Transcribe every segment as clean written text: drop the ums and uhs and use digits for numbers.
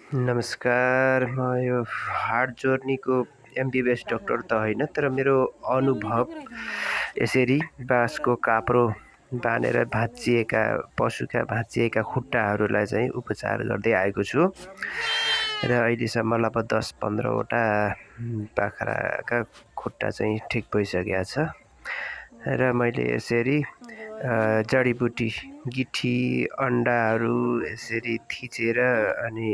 नमस्कार। म यो हार्ट जोर्नीको एमबिबिएस डक्टर त होइन, तर मेरो अनुभव यसरी बाँसको काप्रो बाँधेर पशुका भाँचिएका खुट्टाहरूलाई चाहिँ उपचार गर्दै आएको छु र अहिलेसम्म लगभग 10-15वटा बाख्राका खुट्टा चाहिँ ठिक भइसकेको छ र मैले यसरी जडीबुटी गिठी अन्डाहरू यसरी थिचेर अनि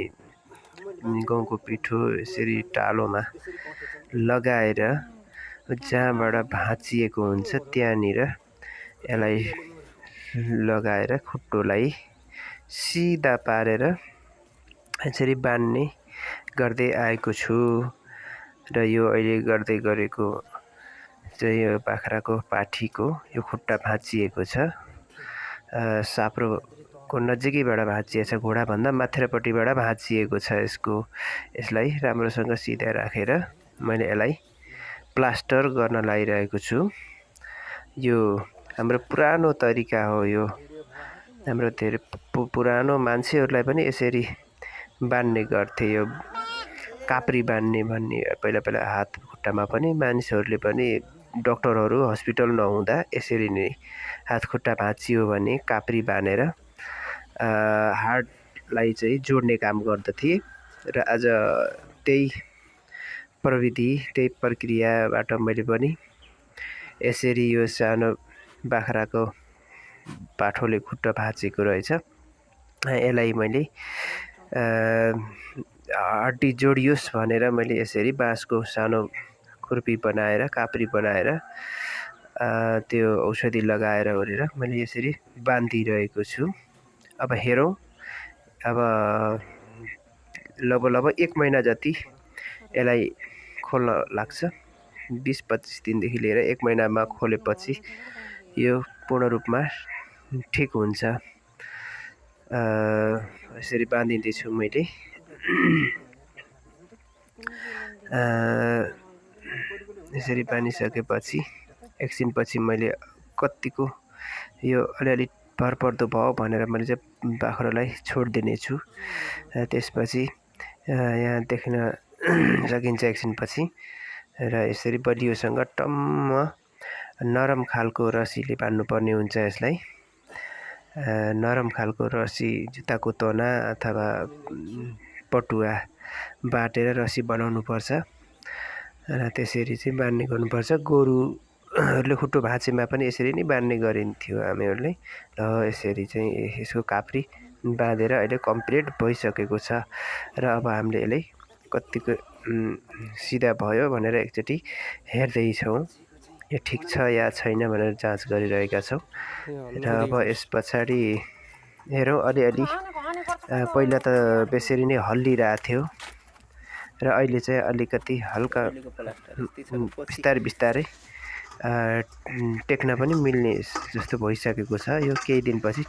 गहुँको पिठो यसरी टालोमा लगाएर जहाँबाट भाँचिएको हुन्छ त्यहाँनिर यसलाई लगाएर खुट्टोलाई सिधा पारेर यसरी बान्ने गर्दै आएको छु र यो अहिले गर्दै गरेको चाहिँ यो बाख्राको पाठीको यो खुट्टा भाँचिएको छ। साप्रोको नजिकैबाट भाँचिएको छ, घोडाभन्दा माथिल्लोपट्टिबाट भाँचिएको छ। यसलाई राम्रोसँग सिधा राखेर मैले यसलाई प्लास्टर गर्न लागिरहेको छु। यो हाम्रो पुरानो तरिका हो। यो हाम्रो धेरै पुरानो मान्छेहरूलाई पनि यसरी बान्ने गर्थे। यो काप्री बान्ने भन्ने पहिला हात खुट्टामा पनि मानिसहरूले पनि डक्टरहरू हस्पिटल नहुँदा यसरी नै हात खुट्टा भाँचियो भने काप्री बानेर हार्टलाई चाहिँ जोड्ने काम गर्दथे र आज त्यही प्रविधि त्यही प्रक्रियाबाट मैले पनि यसरी यो सानो बाख्राको पाठोले खुट्टा भाँचेको रहेछ, यसलाई मैले हड्डी जोडियोस् भनेर मैले यसरी बाँसको सानो खुर्पी बनाएर काप्री बनाएर त्यो औषधि लगाएर ओरेर मैले यसरी बाँधिरहेको छु। अब हेरौँ, अब लगभग 1 महिना जति यसलाई खोल्न लाग्छ। 20-25 दिनदेखि लिएर 1 महिनामा खोलेपछि यो पूर्ण रूपमा ठिक हुन्छ। यसरी बाँधिँदैछु मैले। यसरी बाँधिसकेपछि एकछिनपछि मैले कतिको यो अलिअलि भरपर्दो भयो भनेर मैले चाहिँ बाख्रालाई छोडिदिने छु। त्यसपछि यहाँ देख्न सकिन्छ एकछिनपछि र यसरी बलियोसँग टम्म नरम खालको रस्सीले बान्नुपर्ने हुन्छ। यसलाई नरम खालको रस्सी, जुत्ताको तना अथवा पटुवा बाटेर रस्सी बनाउनुपर्छ र त्यसरी चाहिँ बान्ने गर्नुपर्छ। गोरुहरूले खुट्टो भाँचेमा पनि यसरी नै बान्ने गरिन्थ्यो हामीहरूले। र यसरी चाहिँ यसको काप्री बाँधेर अहिले कम्प्लिट भइसकेको छ र अब हामीले यसलाई कतिको सिधा भयो भनेर एकचोटि हेर्दैछौँ, यो ठिक छ या छैन भनेर जाँच गरिरहेका छौँ। र अब यस पछाडि हेरौँ, अलिअलि पहिला त बेसरी नै हल्लिरहेको थियो र अहिले चाहिँ अलिकति हल्का बिस्तारै टेक्न पनि मिल्ने जस्तो भइसकेको छ। यो केही दिनपछि